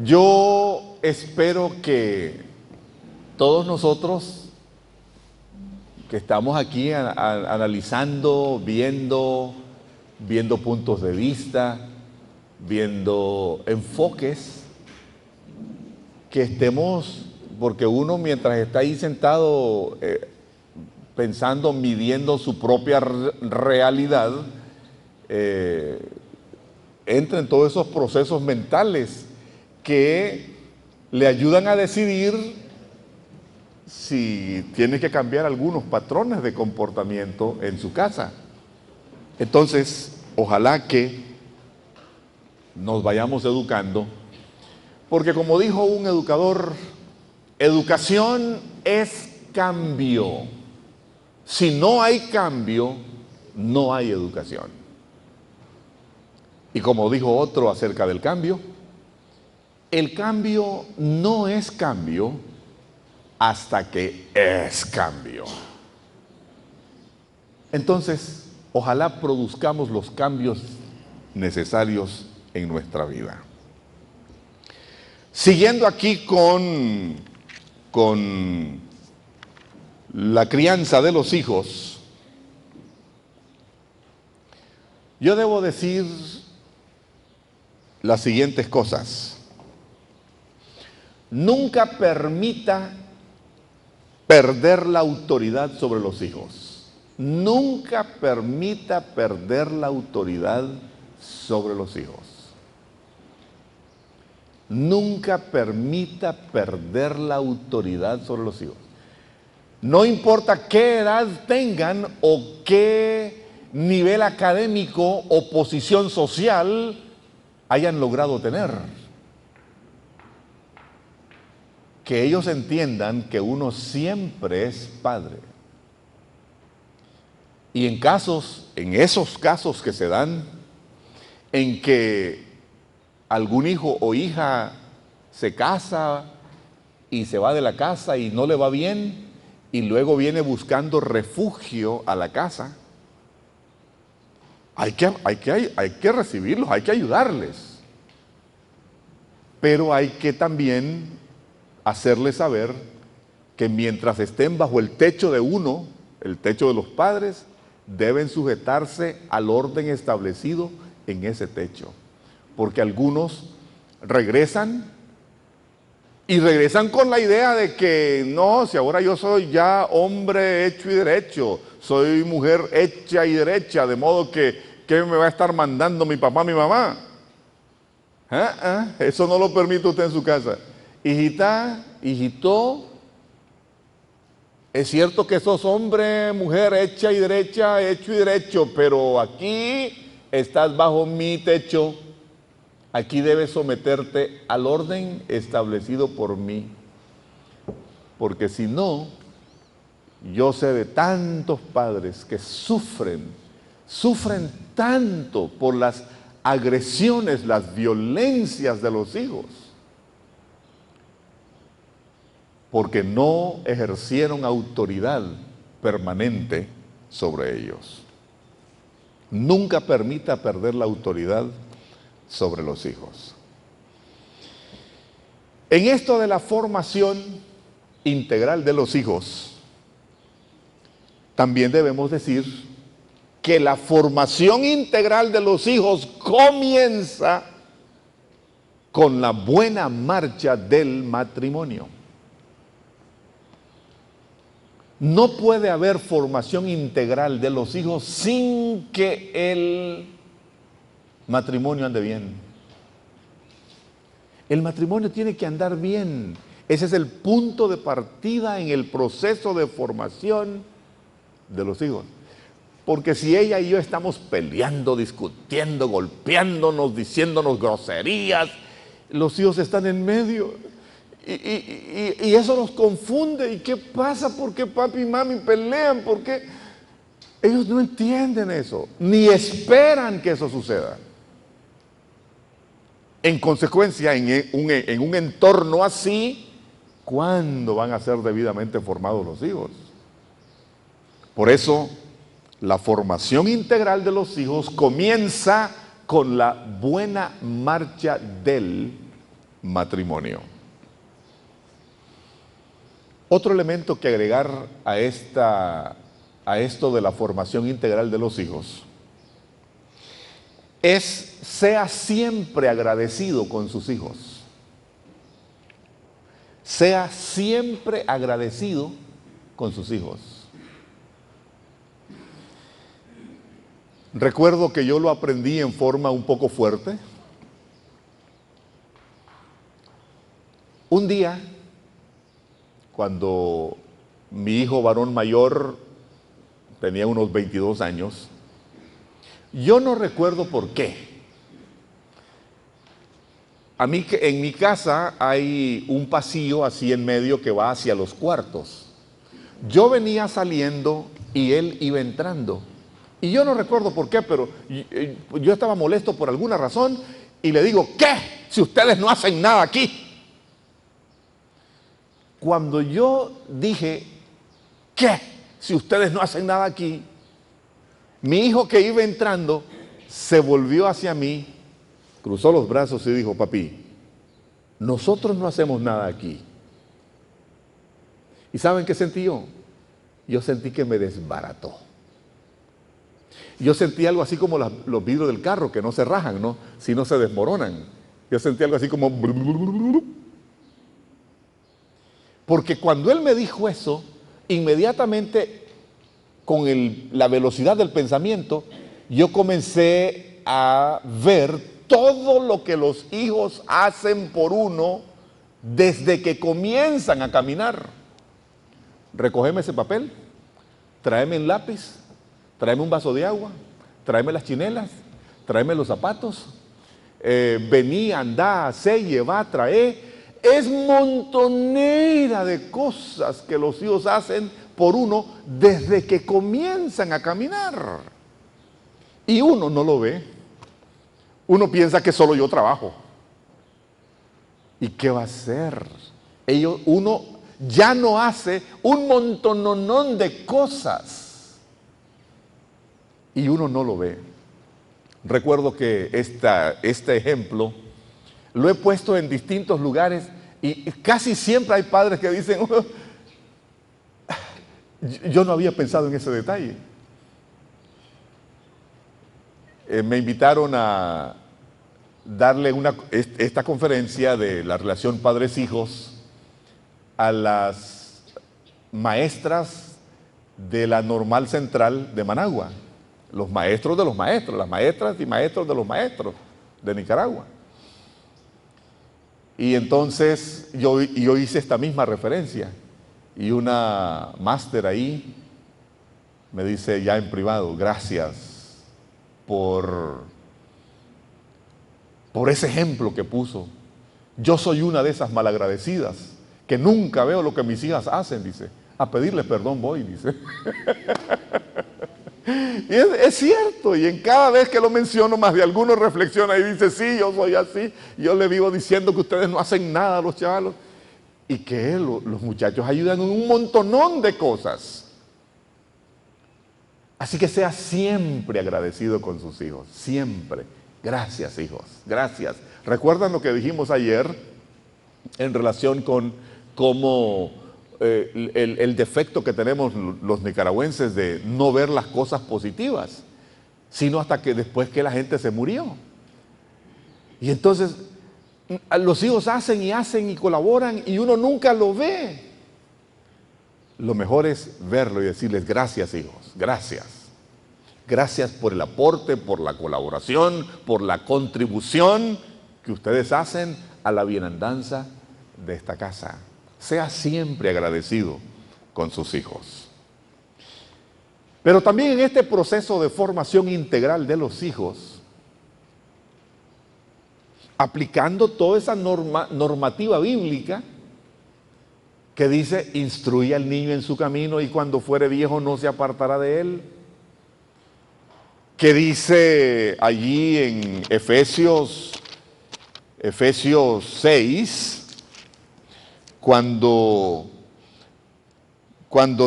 Yo espero que todos nosotros que estamos aquí analizando, viendo puntos de vista, viendo enfoques, que estemos, porque uno mientras está ahí sentado pensando, midiendo su propia realidad, entra en todos esos procesos mentales que le ayudan a decidir si tiene que cambiar algunos patrones de comportamiento en su casa. Entonces, ojalá que nos vayamos educando, porque como dijo un educador, educación es cambio. Si no hay cambio, no hay educación. Y como dijo otro acerca del cambio, el cambio no es cambio hasta que es cambio. Entonces, ojalá produzcamos los cambios necesarios en nuestra vida. Siguiendo aquí con la crianza de los hijos, yo debo decir las siguientes cosas. Nunca permita perder la autoridad sobre los hijos. Nunca permita perder la autoridad sobre los hijos. Nunca permita perder la autoridad sobre los hijos. No importa qué edad tengan o qué nivel académico o posición social hayan logrado tener. Que ellos entiendan que uno siempre es padre. Y en esos casos que se dan, en que algún hijo o hija se casa y se va de la casa y no le va bien, y luego viene buscando refugio a la casa, hay que recibirlos, hay que ayudarles. Pero hay que también hacerles saber que mientras estén bajo el techo de uno, el techo de los padres, deben sujetarse al orden establecido en ese techo. Porque algunos regresan y regresan con la idea de que no, si ahora yo soy ya hombre hecho y derecho, soy mujer hecha y derecha, de modo que ¿qué me va a estar mandando mi papá, mi mamá? Eso no lo permite usted en su casa. Hijita, hijito, es cierto que sos hombre, mujer hecha y derecha, hecho y derecho, pero aquí estás bajo mi techo. Aquí debes someterte al orden establecido por mí. Porque si no, yo sé de tantos padres que sufren tanto por las agresiones, las violencias de los hijos, porque no ejercieron autoridad permanente sobre ellos. Nunca permita perder la autoridad sobre los hijos. En esto de la formación integral de los hijos, también debemos decir que la formación integral de los hijos comienza con la buena marcha del matrimonio. No puede haber formación integral de los hijos sin que el matrimonio ande bien. El matrimonio tiene que andar bien. Ese es el punto de partida en el proceso de formación de los hijos. Porque si ella y yo estamos peleando, discutiendo, golpeándonos, diciéndonos groserías, los hijos están en medio. Y eso nos confunde. ¿Y qué pasa? ¿Por qué papi y mami pelean? ¿Por qué? Ellos no entienden eso, ni esperan que eso suceda. En consecuencia, en un entorno así, ¿cuándo van a ser debidamente formados los hijos? Por eso, la formación integral de los hijos comienza con la buena marcha del matrimonio. Otro elemento que agregar a esto de la formación integral de los hijos es: sea siempre agradecido con sus hijos. Sea siempre agradecido con sus hijos. Recuerdo que yo lo aprendí en forma un poco fuerte. Un día, cuando mi hijo varón mayor tenía unos 22 años, yo no recuerdo por qué. En mi casa hay un pasillo así en medio que va hacia los cuartos. Yo venía saliendo y él iba entrando. Y yo no recuerdo por qué, pero yo estaba molesto por alguna razón y le digo: ¿qué? Si ustedes no hacen nada aquí. Cuando yo dije: ¿qué? Si ustedes no hacen nada aquí, mi hijo, que iba entrando, se volvió hacia mí, cruzó los brazos y dijo: papi, nosotros no hacemos nada aquí. ¿Y saben qué sentí yo? Yo sentí que me desbarató. Yo sentí algo así como los vidrios del carro, que no se rajan, ¿no?, sino se desmoronan. Yo sentí algo así como... Porque cuando él me dijo eso, inmediatamente, con la velocidad del pensamiento, yo comencé a ver todo lo que los hijos hacen por uno desde que comienzan a caminar. Recógeme ese papel, tráeme el lápiz, tráeme un vaso de agua, tráeme las chinelas, tráeme los zapatos, vení, andá, hacé, llevá, traé. Es montonera de cosas que los hijos hacen por uno desde que comienzan a caminar. Y uno no lo ve. Uno piensa que solo yo trabajo. ¿Y qué va a hacer? Uno ya no hace un montononón de cosas. Y uno no lo ve. Recuerdo que este ejemplo lo he puesto en distintos lugares y casi siempre hay padres que dicen: oh, yo no había pensado en ese detalle. Me invitaron a darle esta conferencia de la relación padres-hijos a las maestras de la Normal Central de Managua, los maestros de los maestros, las maestras y maestros de los maestros de Nicaragua. Y entonces yo hice esta misma referencia y una máster ahí me dice ya en privado: gracias por ese ejemplo que puso. Yo soy una de esas malagradecidas que nunca veo lo que mis hijas hacen, dice. A pedirles perdón voy, dice. Y es cierto, y en cada vez que lo menciono, más de alguno reflexiona y dice: sí, yo soy así. Yo le vivo diciendo que ustedes no hacen nada, los chavalos, y que los muchachos ayudan en un montonón de cosas. Así que sea siempre agradecido con sus hijos, siempre. Gracias, hijos, gracias. ¿Recuerdan lo que dijimos ayer en relación con cómo el defecto que tenemos los nicaragüenses de no ver las cosas positivas, sino hasta que después que la gente se murió? Y entonces los hijos hacen y colaboran y uno nunca lo ve. Lo mejor es verlo y decirles: gracias, hijos, gracias. Gracias por el aporte, por la colaboración, por la contribución que ustedes hacen a la bienandanza de esta casa. Sea siempre agradecido con sus hijos. Pero también en este proceso de formación integral de los hijos, aplicando toda esa normativa bíblica que dice: instruye al niño en su camino y cuando fuere viejo no se apartará de él. Que dice allí en Efesios 6, cuando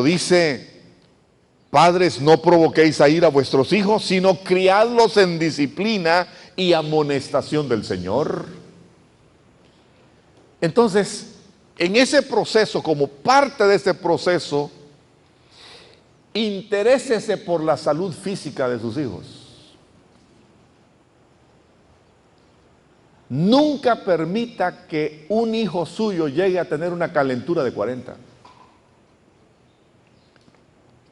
dice: padres, no provoquéis a ira a vuestros hijos, sino criadlos en disciplina y amonestación del Señor. Entonces, en ese proceso, como parte de ese proceso, interésese por la salud física de sus hijos. Nunca permita que un hijo suyo llegue a tener una calentura de 40.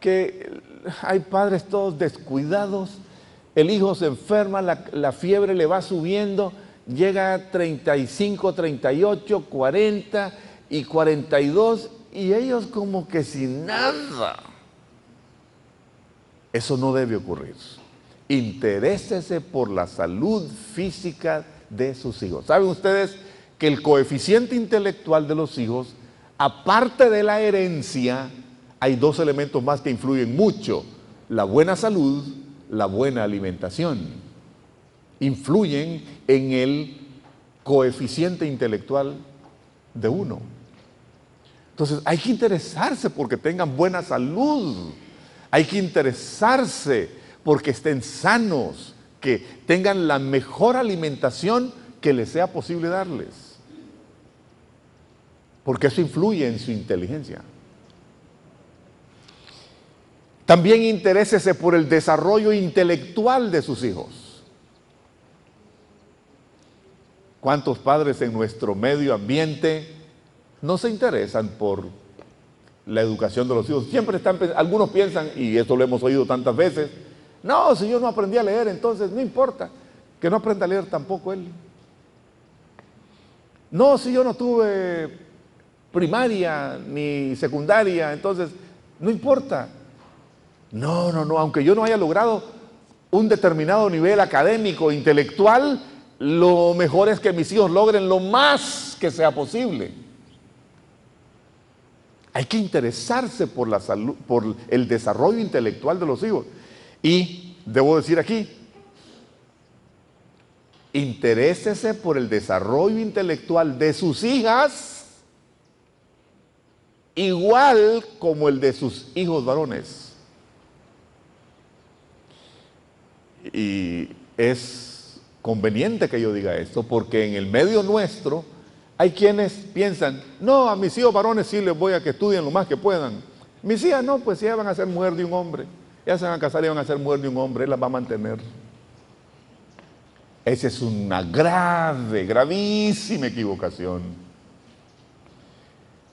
Que hay padres todos descuidados, el hijo se enferma, la fiebre le va subiendo, llega a 35, 38, 40 y 42 y ellos como que sin nada. Eso no debe ocurrir. Interésese por la salud física de sus hijos. ¿Saben ustedes que el coeficiente intelectual de los hijos, aparte de la herencia, hay dos elementos más que influyen mucho? La buena salud, la buena alimentación. Influyen en el coeficiente intelectual de uno. Entonces hay que interesarse porque tengan buena salud. Hay que interesarse porque estén sanos, que tengan la mejor alimentación que les sea posible darles. Porque eso influye en su inteligencia. También interésese por el desarrollo intelectual de sus hijos. ¿Cuántos padres en nuestro medio ambiente no se interesan por la educación de los hijos? Siempre están, algunos piensan, y esto lo hemos oído tantas veces, no, si yo no aprendí a leer, entonces no importa, que no aprenda a leer tampoco él. No, si yo no tuve primaria ni secundaria, entonces no importa. No, aunque yo no haya logrado un determinado nivel académico, intelectual, lo mejor es que mis hijos logren lo más que sea posible. Hay que interesarse por la salud, por el desarrollo intelectual de los hijos. Y debo decir aquí, interésese por el desarrollo intelectual de sus hijas, igual como el de sus hijos varones. Y es conveniente que yo diga esto, porque en el medio nuestro hay quienes piensan, no, a mis hijos varones sí les voy a que estudien lo más que puedan. Mis hijas no, pues ya van a ser mujer de un hombre. Ellas se van a casar y van a ser mujer de un hombre, él las va a mantener. Esa es una gravísima equivocación.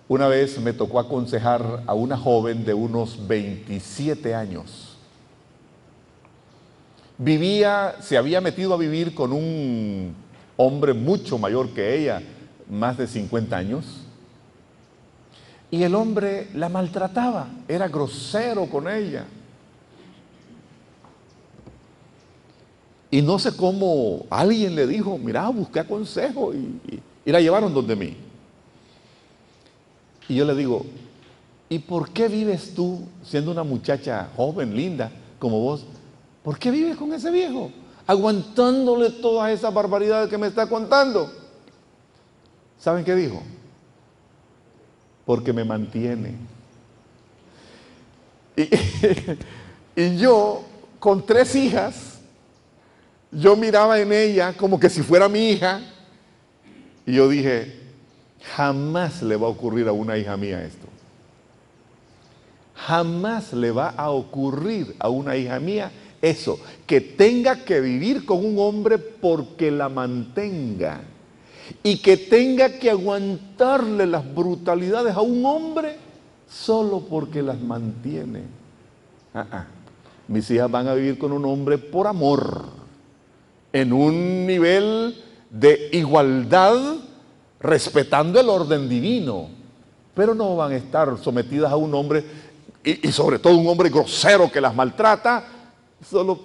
Una vez me tocó aconsejar a una joven de unos 27 años. Se había metido a vivir con un hombre mucho mayor que ella, más de 50 años, y el hombre la maltrataba, era grosero con ella. Y no sé cómo alguien le dijo, mira, busqué consejo, y la llevaron donde mí. Y yo le digo, ¿y por qué vives tú, siendo una muchacha joven, linda, como vos, por qué vives con ese viejo, aguantándole todas esas barbaridades que me está contando? ¿Saben qué dijo? Porque me mantiene. Y yo, con 3 hijas, yo miraba en ella como que si fuera mi hija, y yo dije, jamás le va a ocurrir a una hija mía esto. Jamás le va a ocurrir a una hija mía eso, que tenga que vivir con un hombre porque la mantenga, y que tenga que aguantarle las brutalidades a un hombre solo porque las mantiene. Mis hijas van a vivir con un hombre por amor, en un nivel de igualdad, respetando el orden divino, pero no van a estar sometidas a un hombre, y sobre todo un hombre grosero que las maltrata, solo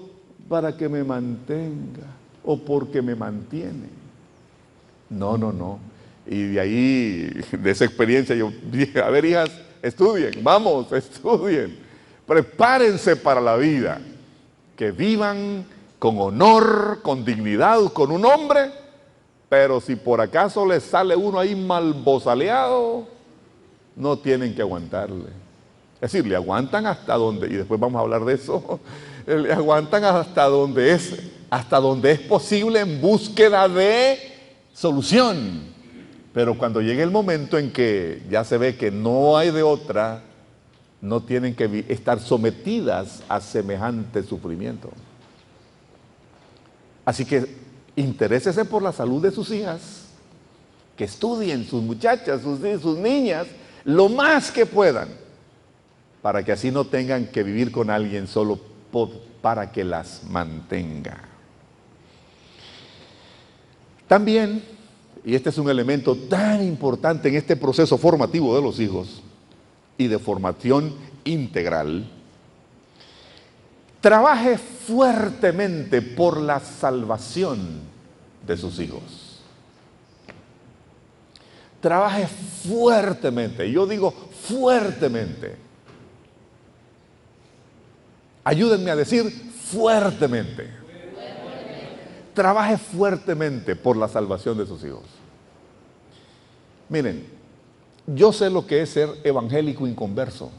para que me mantenga o porque me mantiene. No. Y de ahí, de esa experiencia, yo dije, a ver, hijas, estudien, vamos, estudien, prepárense para la vida, que vivan con honor, con dignidad, con un hombre, pero si por acaso les sale uno ahí malbozaleado, no tienen que aguantarle. Es decir, le aguantan hasta donde, y después vamos a hablar de eso, le aguantan hasta donde es posible en búsqueda de solución. Pero cuando llegue el momento en que ya se ve que no hay de otra, no tienen que estar sometidas a semejante sufrimiento. Así que interésese por la salud de sus hijas, que estudien sus muchachas, sus niñas, lo más que puedan, para que así no tengan que vivir con alguien solo para que las mantenga. También, y este es un elemento tan importante en este proceso formativo de los hijos y de formación integral, trabaje fuertemente por la salvación de sus hijos. Trabaje fuertemente, yo digo fuertemente. Ayúdenme a decir fuertemente. Trabaje fuertemente por la salvación de sus hijos. Miren, yo sé lo que es ser evangélico inconverso.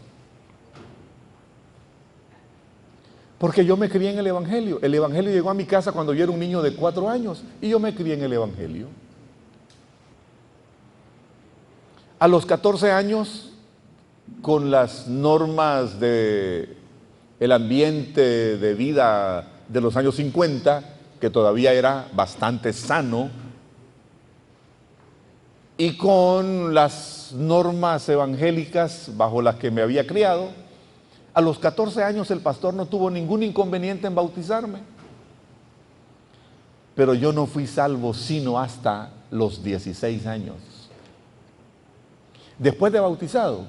Porque yo me crié en el Evangelio. El Evangelio llegó a mi casa cuando yo era un niño de 4 años y yo me crié en el Evangelio. A los 14 años, con las normas del ambiente de vida de los años 50, que todavía era bastante sano, y con las normas evangélicas bajo las que me había criado, a los 14 años el pastor no tuvo ningún inconveniente en bautizarme. Pero yo no fui salvo sino hasta los 16 años. Después de bautizado,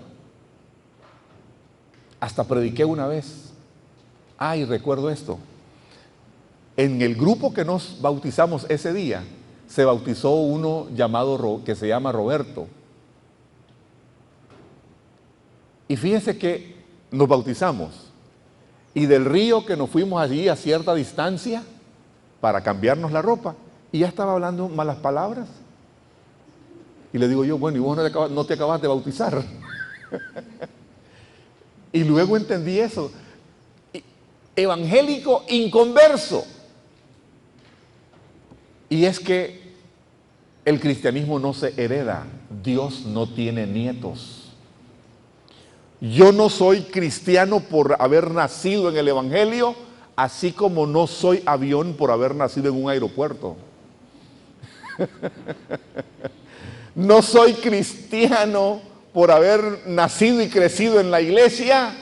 hasta prediqué una vez. Y recuerdo esto. En el grupo que nos bautizamos ese día, se bautizó uno que se llama Roberto. Y fíjense que nos bautizamos. Y del río que nos fuimos allí a cierta distancia para cambiarnos la ropa, y ya estaba hablando malas palabras. Y le digo yo, bueno, ¿y vos no te acabas de bautizar? Y luego entendí eso. Evangélico inconverso. Y es que el cristianismo no se hereda. Dios no tiene nietos. Yo no soy cristiano por haber nacido en el Evangelio, así como no soy avión por haber nacido en un aeropuerto. No soy cristiano por haber nacido y crecido en la iglesia,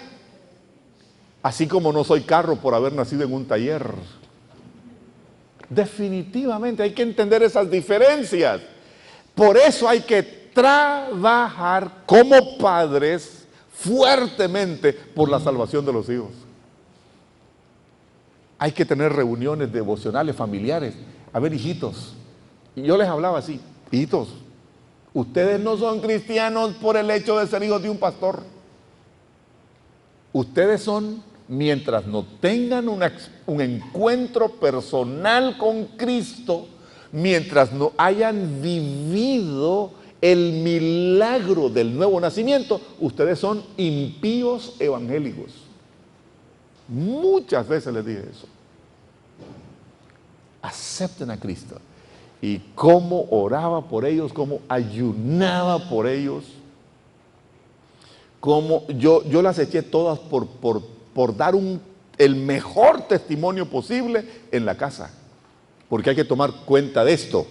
así como no soy carro por haber nacido en un taller. Definitivamente hay que entender esas diferencias. Por eso hay que trabajar como padres fuertemente por la salvación de los hijos. Hay que tener reuniones devocionales familiares. A ver, hijitos, y yo les hablaba así: hijitos, ustedes no son cristianos por el hecho de ser hijos de un pastor. Ustedes son, mientras no tengan un encuentro personal con Cristo, mientras no hayan vivido el milagro del nuevo nacimiento, ustedes son impíos evangélicos. Muchas veces les dije eso. Acepten a Cristo. Y cómo oraba por ellos, cómo ayunaba por ellos, cómo yo las eché todas por dar el mejor testimonio posible en la casa. Porque hay que tomar cuenta de esto.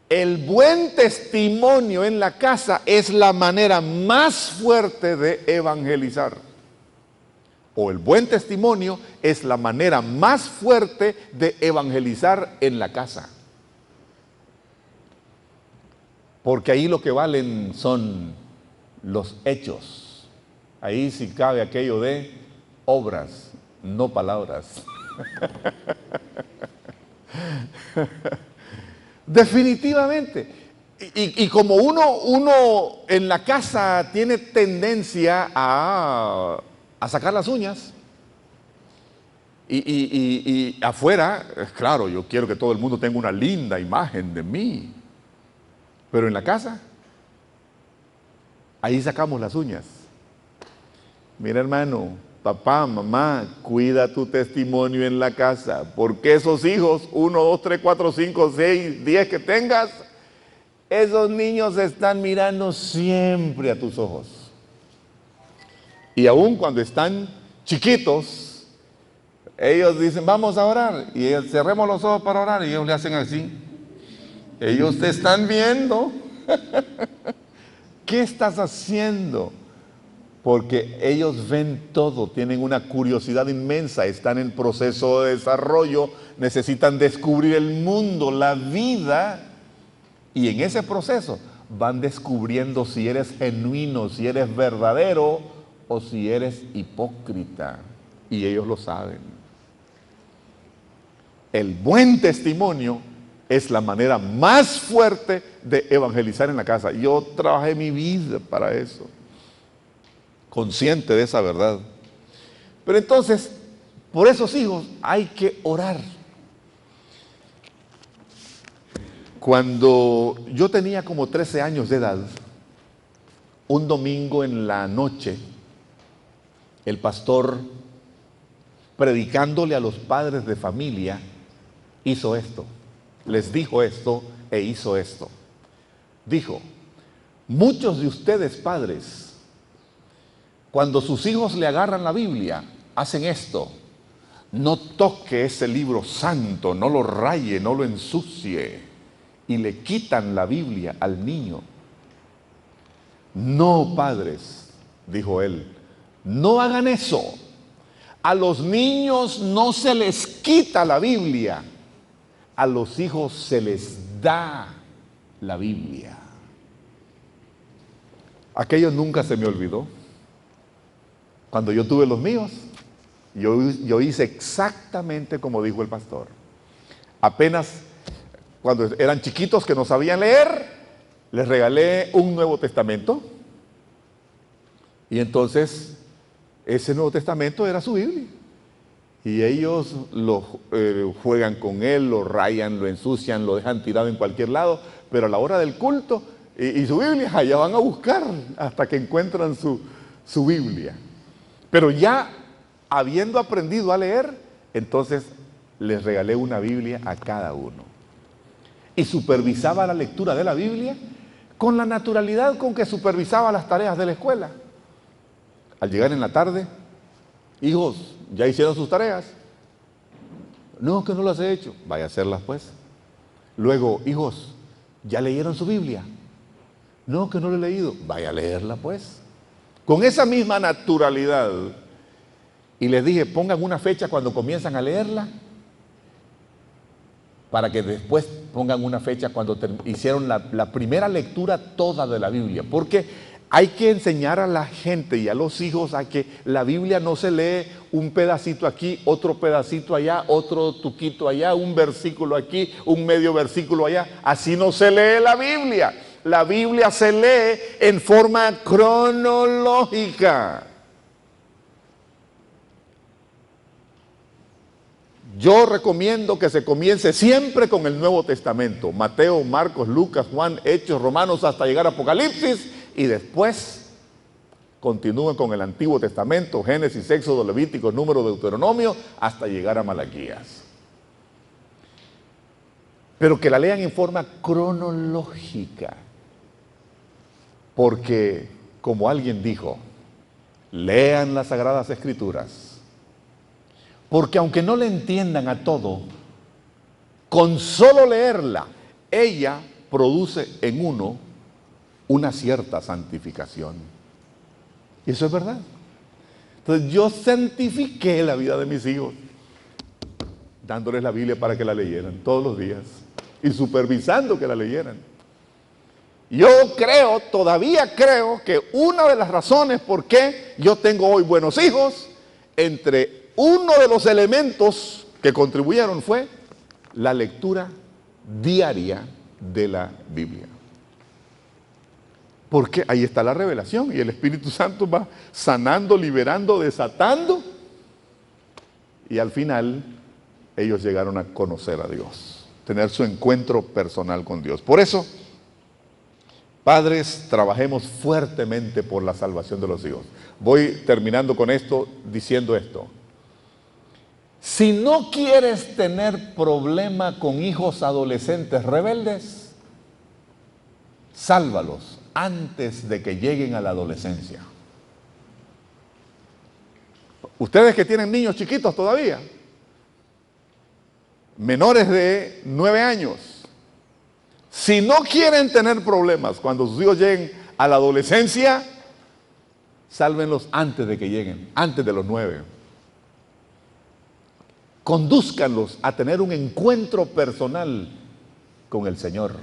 El buen testimonio en la casa es la manera más fuerte de evangelizar. O el buen testimonio es la manera más fuerte de evangelizar en la casa. Porque ahí lo que valen son los hechos. Ahí sí cabe aquello de obras, no palabras. Definitivamente. Y como uno en la casa tiene tendencia a sacar las uñas, y afuera, claro, yo quiero que todo el mundo tenga una linda imagen de mí, pero en la casa, ahí sacamos las uñas. Mira, hermano, papá, mamá, cuida tu testimonio en la casa, porque esos hijos, 1, 2, 3, 4, 5, 6, 10 que tengas, esos niños están mirando siempre a tus ojos. Y aun cuando están chiquitos, ellos dicen, vamos a orar. Y ellos, cerremos los ojos para orar. Y ellos le hacen así. Ellos te están viendo. ¿Qué estás haciendo? Porque ellos ven todo, tienen una curiosidad inmensa, están en proceso de desarrollo, necesitan descubrir el mundo, la vida, y en ese proceso van descubriendo si eres genuino, si eres verdadero o si eres hipócrita, y ellos lo saben. El buen testimonio es la manera más fuerte de evangelizar en la casa. Yo trabajé mi vida para eso, consciente de esa verdad. Pero entonces, por esos hijos hay que orar. Cuando yo tenía como 13 años de edad, un domingo en la noche, el pastor, predicándole a los padres de familia, hizo esto. Les dijo esto e hizo esto. Dijo, muchos de ustedes padres, cuando sus hijos le agarran la Biblia, hacen esto: no toque ese libro santo, no lo raye, no lo ensucie, y le quitan la Biblia al niño. No, padres, dijo él, no hagan eso. A los niños no se les quita la Biblia, a los hijos se les da la Biblia. Aquello nunca se me olvidó. Cuando yo tuve los míos, yo hice exactamente como dijo el pastor. Apenas cuando eran chiquitos que no sabían leer, les regalé un Nuevo Testamento. Y entonces, ese Nuevo Testamento era su Biblia. Y ellos lo juegan con él, lo rayan, lo ensucian, lo dejan tirado en cualquier lado. Pero a la hora del culto y su Biblia, allá van a buscar hasta que encuentran su Biblia. Pero ya habiendo aprendido a leer, entonces les regalé una Biblia a cada uno. Y supervisaba la lectura de la Biblia con la naturalidad con que supervisaba las tareas de la escuela. Al llegar en la tarde, hijos, ¿ya hicieron sus tareas? No, que no las he hecho. Vaya a hacerlas pues. Luego, hijos, ¿ya leyeron su Biblia? No, que no lo he leído. Vaya a leerla pues. Con esa misma naturalidad. Y les dije, pongan una fecha cuando comienzan a leerla, para que después pongan una fecha cuando hicieron la primera lectura toda de la Biblia. Porque hay que enseñar a la gente y a los hijos a que la Biblia no se lee un pedacito aquí, otro pedacito allá, otro tuquito allá, un versículo aquí, un medio versículo allá. Así no se lee la Biblia. La Biblia se lee en forma cronológica. Yo recomiendo que se comience siempre con el Nuevo Testamento: Mateo, Marcos, Lucas, Juan, Hechos, Romanos, hasta llegar a Apocalipsis, y después continúen con el Antiguo Testamento: Génesis, Éxodo, Levítico, Número, Deuteronomio, hasta llegar a Malaquías. Pero que la lean en forma cronológica, porque, como alguien dijo, lean las Sagradas Escrituras. Porque aunque no le entiendan a todo, con solo leerla, ella produce en uno una cierta santificación. Y eso es verdad. Entonces yo santifiqué la vida de mis hijos, dándoles la Biblia para que la leyeran todos los días y supervisando que la leyeran. Yo creo, todavía creo, que una de las razones por qué yo tengo hoy buenos hijos, entre uno de los elementos que contribuyeron fue la lectura diaria de la Biblia. Porque ahí está la revelación y el Espíritu Santo va sanando, liberando, desatando, y al final ellos llegaron a conocer a Dios, tener su encuentro personal con Dios. Por eso, padres, trabajemos fuertemente por la salvación de los hijos. Voy terminando con esto, diciendo esto. Si no quieres tener problema con hijos adolescentes rebeldes, sálvalos antes de que lleguen a la adolescencia. Ustedes que tienen niños chiquitos todavía, menores de 9 años, si no quieren tener problemas cuando sus hijos lleguen a la adolescencia, sálvenlos antes de que lleguen, antes de los 9. Condúzcanlos a tener un encuentro personal con el Señor.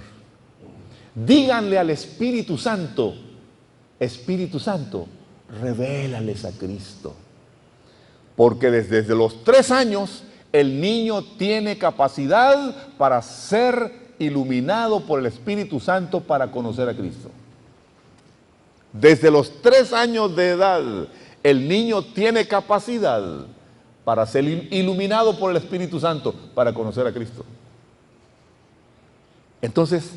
Díganle al Espíritu Santo, Espíritu Santo, revélales a Cristo. Porque desde los 3 años el niño tiene capacidad para ser iluminado por el Espíritu Santo para conocer a Cristo. Desde los 3 años de edad el niño tiene capacidad para ser iluminado por el Espíritu Santo para conocer a Cristo. Entonces,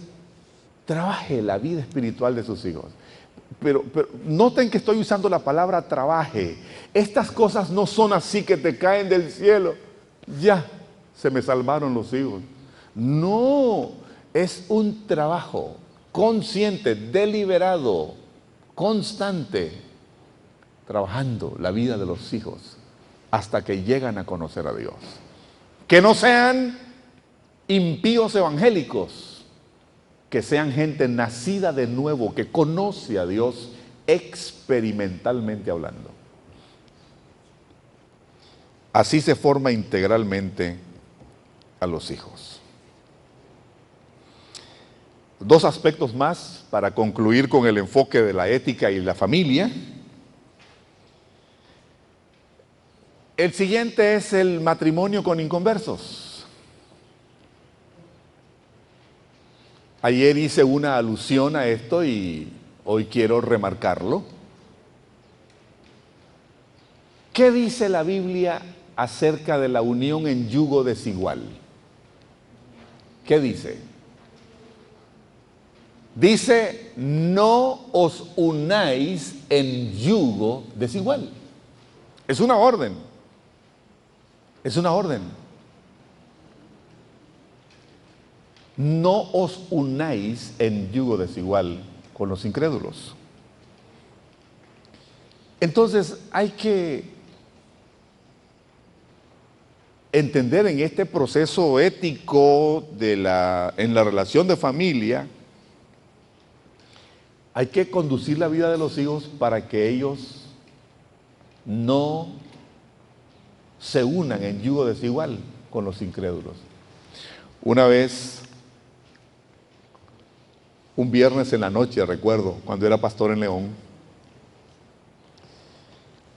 trabaje la vida espiritual de sus hijos. Pero noten que estoy usando la palabra trabaje. Estas cosas no son así que te caen del cielo. Ya, se me salvaron los hijos. No, es un trabajo consciente, deliberado, constante, trabajando la vida de los hijos hasta que llegan a conocer a Dios. Que no sean impíos evangélicos, que sean gente nacida de nuevo, que conoce a Dios experimentalmente hablando. Así se forma integralmente a los hijos. 2 aspectos más para concluir con el enfoque de la ética y la familia. El siguiente es el matrimonio con inconversos. Ayer hice una alusión a esto y hoy quiero remarcarlo. ¿Qué dice la Biblia acerca de la unión en yugo desigual? ¿Qué dice? Dice, no os unáis en yugo desigual. Es una orden. Es una orden. No os unáis en yugo desigual con los incrédulos. Entonces hay que entender en este proceso ético en la relación de familia, hay que conducir la vida de los hijos para que ellos no se unan en yugo desigual con los incrédulos. Una vez, un viernes en la noche, recuerdo, cuando era pastor en León,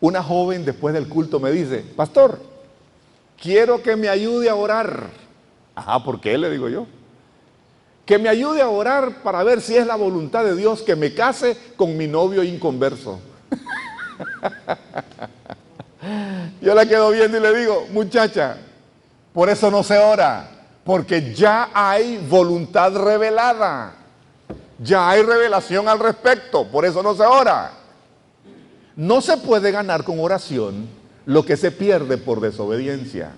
una joven después del culto me dice, pastor, quiero que me ayude a orar. Ajá, ¿por qué? Le digo yo. Que me ayude a orar para ver si es la voluntad de Dios que me case con mi novio inconverso. Yo la quedo viendo y le digo, muchacha, por eso no se ora, porque ya hay voluntad revelada. Ya hay revelación al respecto, por eso no se ora. No se puede ganar con oración lo que se pierde por desobediencia.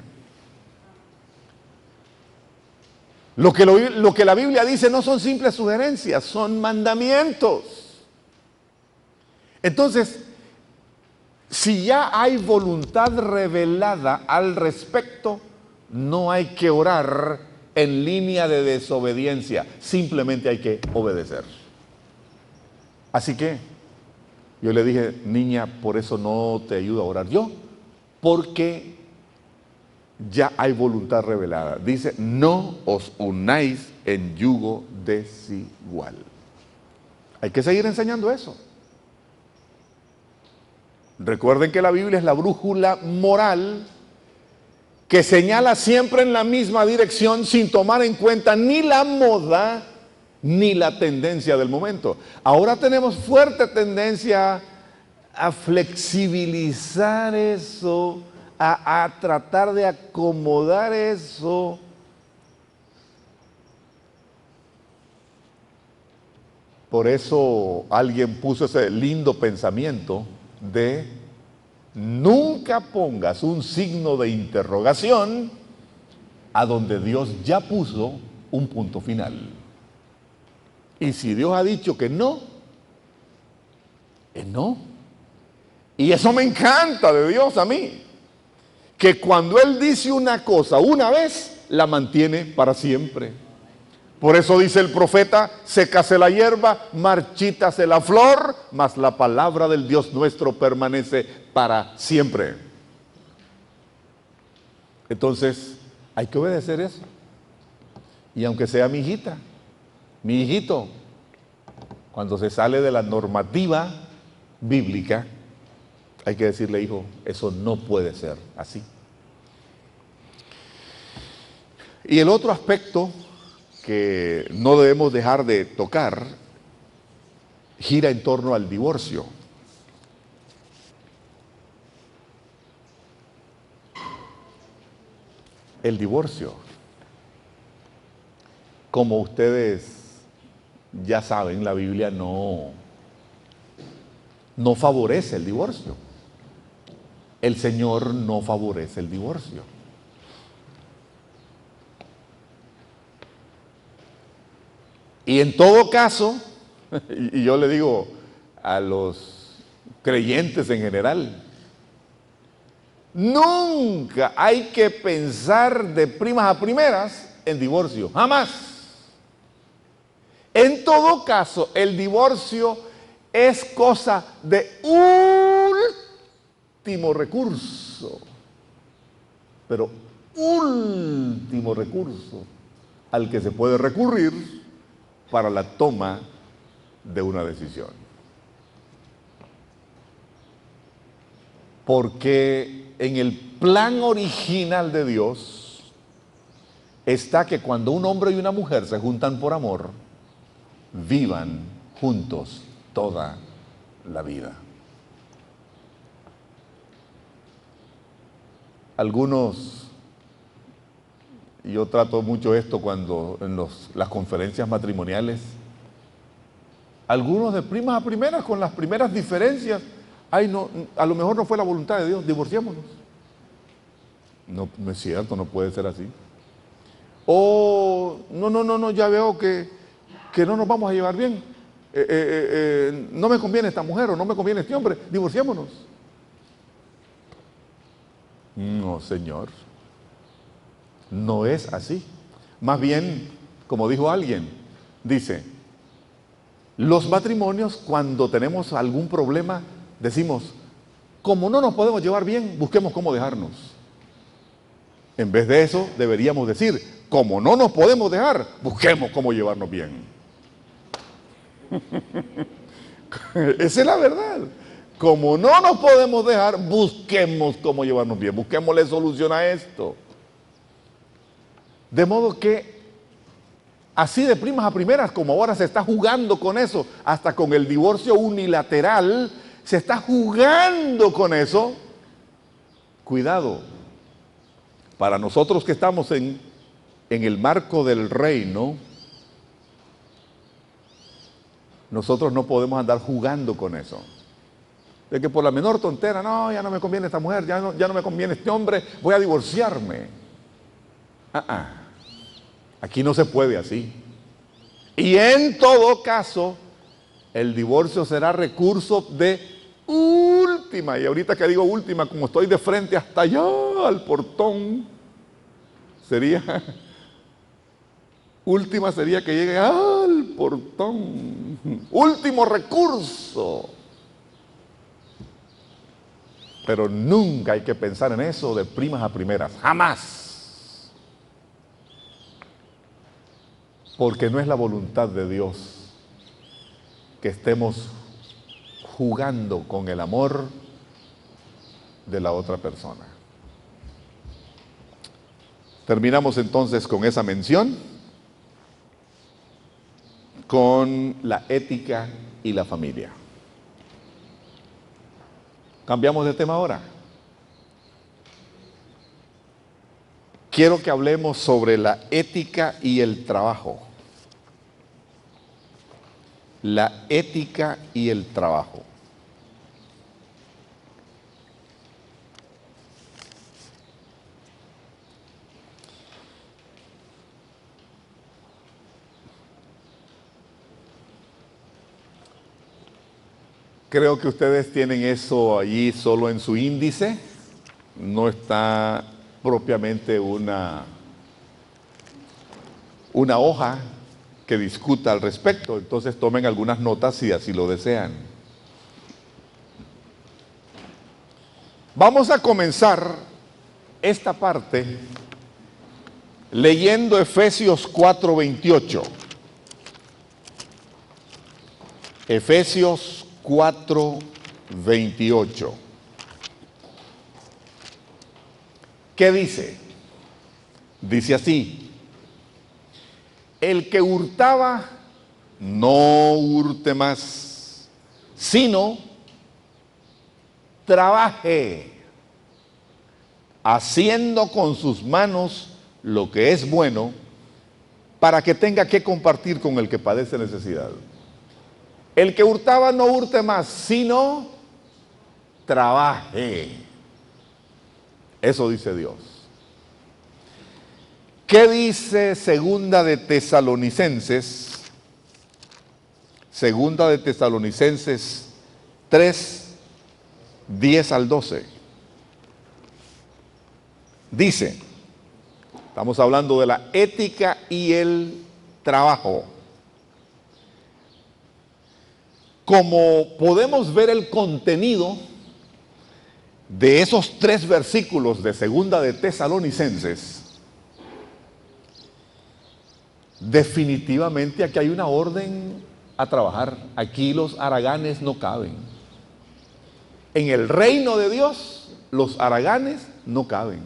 Lo que la Biblia dice no son simples sugerencias, son mandamientos. Entonces, si ya hay voluntad revelada al respecto, no hay que orar en línea de desobediencia, simplemente hay que obedecer. Así que yo le dije, niña, por eso no te ayudo a orar yo, porque ya hay voluntad revelada. Dice, no os unáis en yugo desigual. Hay que seguir enseñando eso. Recuerden que la Biblia es la brújula moral que señala siempre en la misma dirección sin tomar en cuenta ni la moda ni la tendencia del momento. Ahora tenemos fuerte tendencia a flexibilizar eso, a tratar de acomodar eso. Por eso alguien puso ese lindo pensamiento de nunca pongas un signo de interrogación a donde Dios ya puso un punto final. Y si Dios ha dicho que no, es no. Y eso me encanta de Dios a mí, que cuando Él dice una cosa una vez, la mantiene para siempre. Por eso dice el profeta: sécase la hierba, marchítase la flor, mas la palabra del Dios nuestro permanece para siempre. Entonces, hay que obedecer eso. Y aunque sea mi hijita, mi hijito, cuando se sale de la normativa bíblica, hay que decirle: hijo, eso no puede ser así. Y el otro aspecto que no debemos dejar de tocar gira en torno al divorcio. El divorcio, como ustedes ya saben, la Biblia no favorece el divorcio. El Señor no favorece el divorcio. Y en todo caso, y yo le digo a los creyentes en general, nunca hay que pensar de primas a primeras en divorcio, jamás. En todo caso, el divorcio es cosa de último recurso, pero último recurso al que se puede recurrir para la toma de una decisión. Porque en el plan original de Dios está que cuando un hombre y una mujer se juntan por amor, vivan juntos toda la vida. Algunos, y yo trato mucho esto cuando en las conferencias matrimoniales, algunos de primas a primeras, con las primeras diferencias: ay, no, a lo mejor no fue la voluntad de Dios, divorciémonos. No, no es cierto, no puede ser así. O no, ya veo que no nos vamos a llevar bien. No me conviene esta mujer o no me conviene este hombre, divorciémonos. No, Señor, no es así. Más bien, como dijo alguien, dice: los matrimonios, cuando tenemos algún problema, decimos: como no nos podemos llevar bien, busquemos cómo dejarnos. En vez de eso, deberíamos decir: como no nos podemos dejar, busquemos cómo llevarnos bien. Esa es la verdad. Como no nos podemos dejar, busquemos cómo llevarnos bien, busquémosle solución a esto. De modo que, así de primas a primeras, como ahora se está jugando con eso, hasta con el divorcio unilateral, se está jugando con eso. Cuidado, para nosotros que estamos en el marco del reino, nosotros no podemos andar jugando con eso. De que por la menor tontera: no, ya no me conviene esta mujer, ya no me conviene este hombre, voy a divorciarme. Aquí no se puede así. Y en todo caso, el divorcio será recurso de última. Y ahorita que digo última, como estoy de frente hasta allá al portón, sería última, sería que llegue al portón. Último recurso. Pero nunca hay que pensar en eso de primas a primeras, jamás. Porque no es la voluntad de Dios que estemos jugando con el amor de la otra persona. Terminamos entonces con esa mención, con la ética y la familia. Cambiamos de tema ahora. Quiero que hablemos sobre la ética y el trabajo. La ética y el trabajo. Creo que ustedes tienen eso allí solo en su índice. No está propiamente una hoja que discuta al respecto. Entonces tomen algunas notas si así lo desean. Vamos a comenzar esta parte leyendo Efesios 4:28. Efesios 4:28. ¿Qué dice? Dice así: el que hurtaba, no hurte más, sino trabaje, haciendo con sus manos lo que es bueno, para que tenga que compartir con el que padece necesidad. El que hurtaba, no hurte más, sino trabaje. Eso dice Dios. ¿Qué dice Segunda de Tesalonicenses? Segunda de Tesalonicenses 3, 10 al 12. Dice, estamos hablando de la ética y el trabajo. Como podemos ver el contenido de esos 3 versículos de Segunda de Tesalonicenses, definitivamente aquí hay una orden a trabajar. Aquí los haraganes no caben. En el reino de Dios, los haraganes no caben.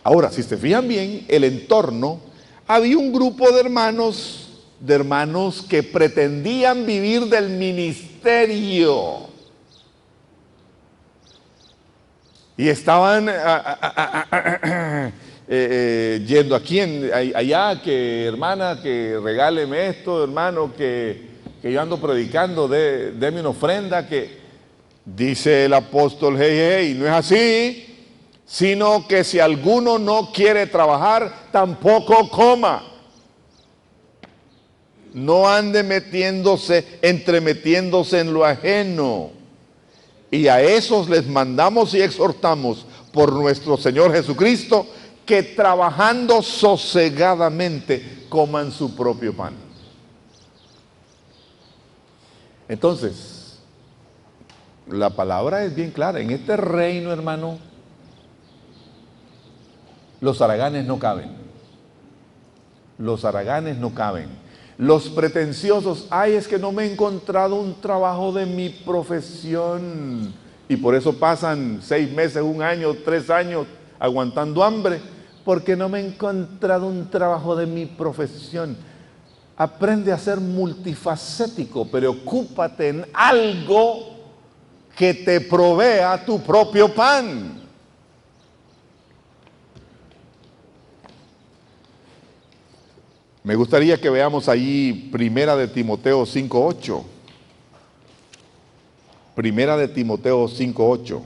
Ahora, si se fijan bien, el entorno, había un grupo de hermanos que pretendían vivir del ministerio. Y estaban yendo aquí, allá, que hermana, que regáleme esto, hermano, que yo ando predicando, déme una ofrenda, que dice el apóstol, hey, no es así, sino que si alguno no quiere trabajar, tampoco coma. No ande entremetiéndose en lo ajeno. Y a esos les mandamos y exhortamos por nuestro Señor Jesucristo, que trabajando sosegadamente coman su propio pan. Entonces, la palabra es bien clara. En este reino, hermano, los haraganes no caben. Los haraganes no caben. Los pretenciosos, es que no me he encontrado un trabajo de mi profesión. Y por eso pasan 6 meses, 1 año, 3 años aguantando hambre, porque no me he encontrado un trabajo de mi profesión. Aprende a ser multifacético, preocúpate en algo que te provea tu propio pan. Me gustaría que veamos allí Primera de Timoteo 5:8. Primera de Timoteo 5:8.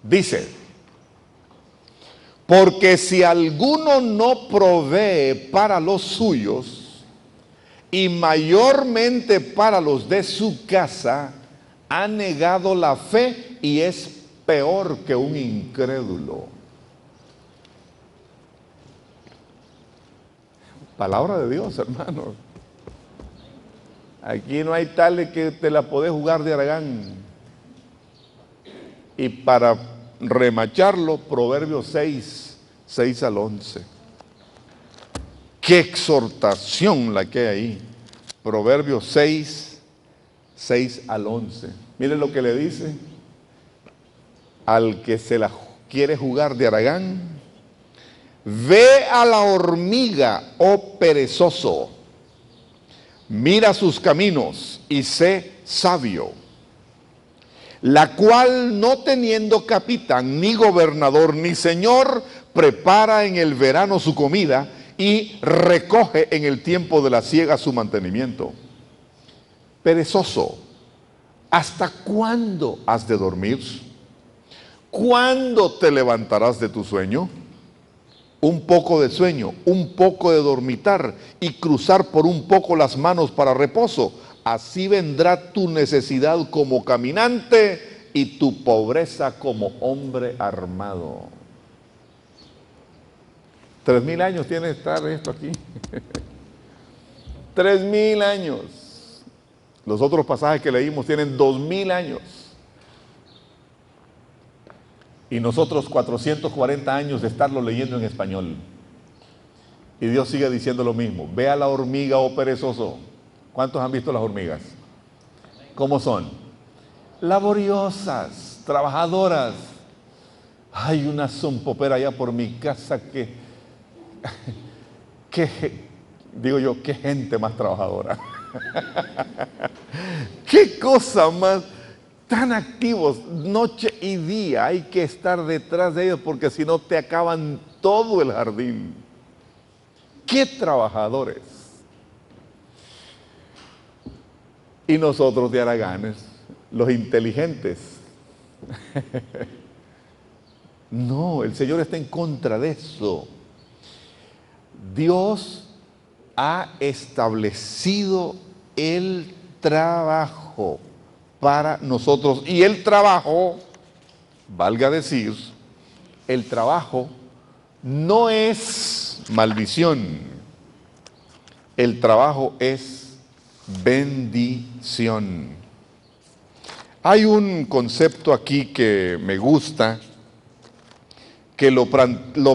Dice, porque si alguno no provee para los suyos, y mayormente para los de su casa, ha negado la fe y es peor que un incrédulo. Palabra de Dios, hermano. Aquí no hay tales que te la podés jugar de haragán. Y para remacharlo, Proverbios 6, 6 al 11. Qué exhortación la que hay ahí. Proverbios 6, 6 al 11. Miren lo que le dice al que se la quiere jugar de haragán. Ve a la hormiga, oh perezoso, mira sus caminos y sé sabio, la cual, no teniendo capitán, ni gobernador, ni señor, prepara en el verano su comida y recoge en el tiempo de la siega su mantenimiento. Perezoso, ¿hasta cuándo has de dormir? ¿Cuándo te levantarás de tu sueño? Un poco de sueño, un poco de dormitar y cruzar por un poco las manos para reposo. así vendrá tu necesidad como caminante y tu pobreza como hombre armado. 3000 años tiene que estar esto aquí. 3000 años. Los otros pasajes que leímos tienen 2000 años. Y nosotros 440 años de estarlo leyendo en español. Y Dios sigue diciendo lo mismo. Ve a la hormiga, oh perezoso. ¿Cuántos han visto las hormigas? ¿Cómo son? Laboriosas, trabajadoras. Hay una zompopera allá por mi casa digo yo, qué gente más trabajadora. Qué cosa más, tan activos, noche y día. Hay que estar detrás de ellos porque si no te acaban todo el jardín. ¡Qué trabajadores! Y nosotros de haraganes, los inteligentes. No, el Señor está en contra de eso. Dios ha establecido el trabajo para nosotros. Y el trabajo, valga decir, el trabajo no es maldición. El trabajo es bendición. Hay un concepto aquí que me gusta, que lo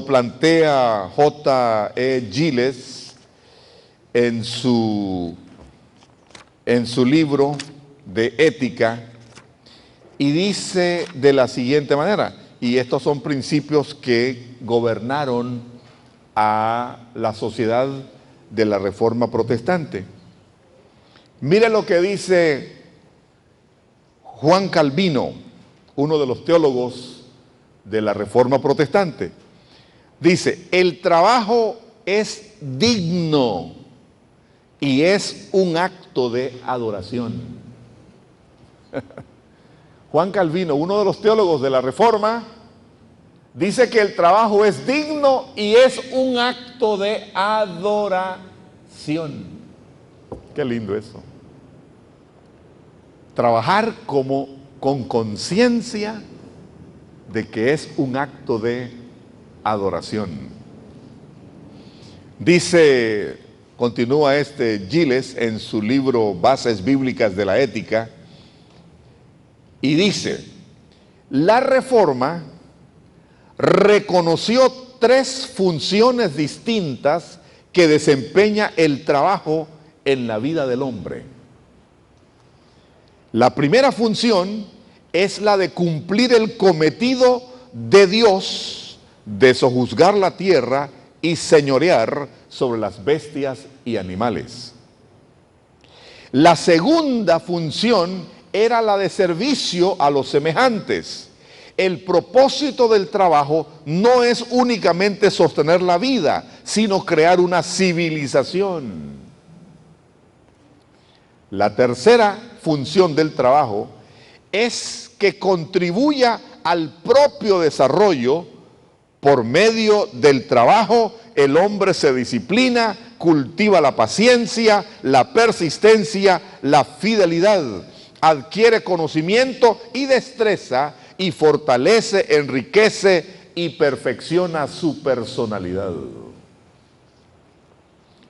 plantea J.E. Giles en su libro de ética, y dice de la siguiente manera, y estos son principios que gobernaron a la sociedad de la Reforma Protestante. Mire lo que dice Juan Calvino, uno de los teólogos de la Reforma Protestante. Dice, el trabajo es digno y es un acto de adoración. Juan Calvino, uno de los teólogos de la Reforma, dice que el trabajo es digno y es un acto de adoración. Qué lindo eso. Trabajar con conciencia de que es un acto de adoración. Dice, continúa Giles en su libro Bases Bíblicas de la Ética, y dice, la Reforma reconoció 3 funciones distintas que desempeña el trabajo en la vida del hombre. La primera función es la de cumplir el cometido de Dios de sojuzgar la tierra y señorear sobre las bestias y animales. La segunda función era la de servicio a los semejantes. El propósito del trabajo no es únicamente sostener la vida, sino crear una civilización. La tercera función del trabajo es que contribuya al propio desarrollo. Por medio del trabajo, el hombre se disciplina, cultiva la paciencia, la persistencia, la fidelidad, adquiere conocimiento y destreza y fortalece, enriquece y perfecciona su personalidad.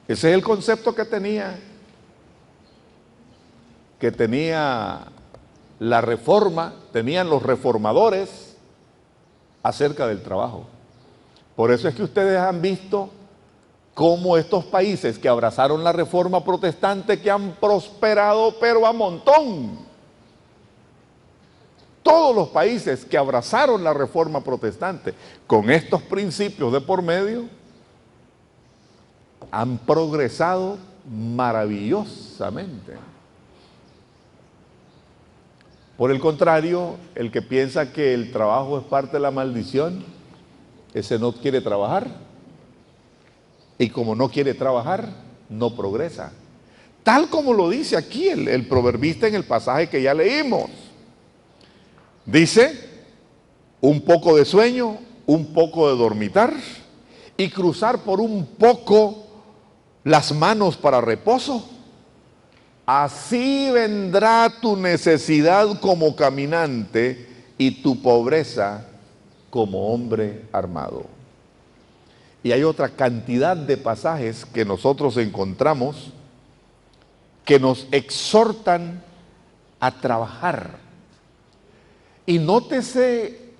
Ese es el concepto que tenía la Reforma, tenían los reformadores acerca del trabajo. Por eso es que ustedes han visto cómo estos países que abrazaron la Reforma Protestante, que han prosperado pero a montón. Todos los países que abrazaron la Reforma Protestante con estos principios de por medio han progresado maravillosamente. Por el contrario, el que piensa que el trabajo es parte de la maldición, ese no quiere trabajar. Y como no quiere trabajar, no progresa. Tal como lo dice aquí el proverbista en el pasaje que ya leímos. Dice, un poco de sueño, un poco de dormitar y cruzar por un poco las manos para reposo. así vendrá tu necesidad como caminante y tu pobreza como hombre armado. Y hay otra cantidad de pasajes que nosotros encontramos que nos exhortan a trabajar. Y nótese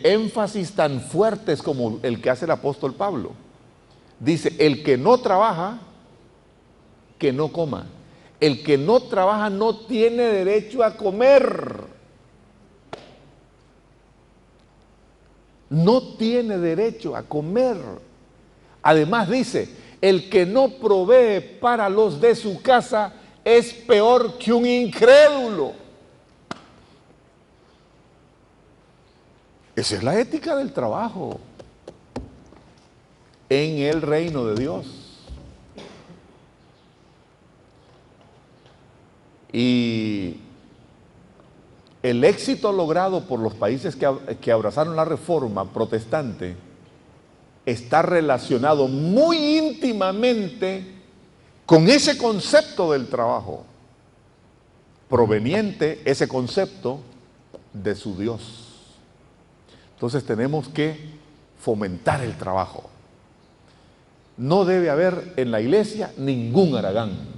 énfasis tan fuertes como el que hace el apóstol Pablo. Dice, el que no trabaja, que no coma. El que no trabaja no tiene derecho a comer. No tiene derecho a comer. Además dice, el que no provee para los de su casa es peor que un incrédulo. Esa es la ética del trabajo en el reino de Dios. Y el éxito logrado por los países que abrazaron la reforma protestante está relacionado muy íntimamente con ese concepto del trabajo, proveniente ese concepto de su Dios. Entonces tenemos que fomentar el trabajo. No debe haber en la iglesia ningún haragán.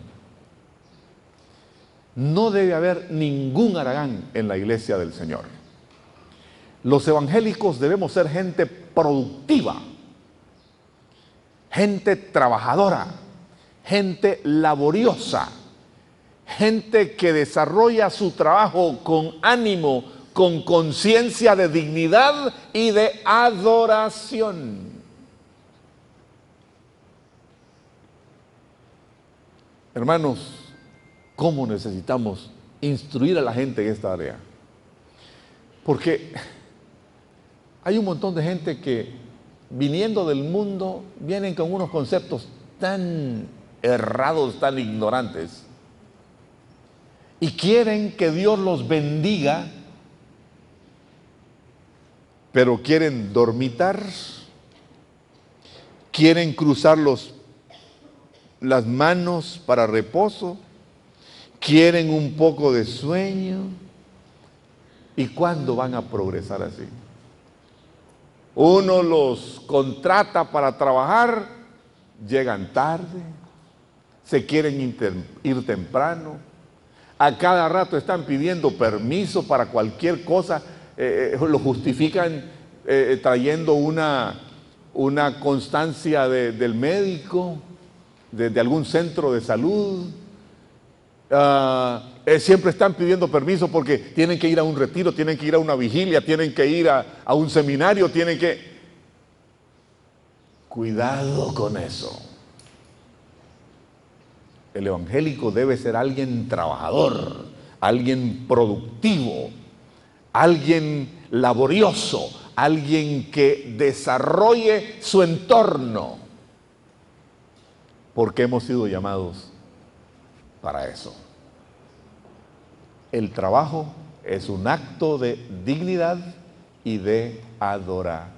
No debe haber ningún haragán en la iglesia del Señor. Los evangélicos debemos ser gente productiva, gente trabajadora, gente laboriosa, gente que desarrolla su trabajo con ánimo, con conciencia de dignidad y de adoración. Hermanos, ¿cómo necesitamos instruir a la gente en esta área? Porque hay un montón de gente que, viniendo del mundo, vienen con unos conceptos tan errados, tan ignorantes, y quieren que Dios los bendiga, pero quieren dormitar, quieren cruzar las manos para reposo, quieren un poco de sueño. ¿Y cuándo van a progresar así? Uno los contrata para trabajar, llegan tarde, se quieren ir temprano, a cada rato están pidiendo permiso para cualquier cosa, lo justifican trayendo una constancia del médico, de algún centro de salud. Siempre están pidiendo permiso porque tienen que ir a un retiro, tienen que ir a una vigilia, tienen que ir a un seminario, tienen que... Cuidado con eso. El evangélico debe ser alguien trabajador, alguien productivo, alguien laborioso, alguien que desarrolle su entorno, porque hemos sido llamados para eso. El trabajo es un acto de dignidad y de adoración.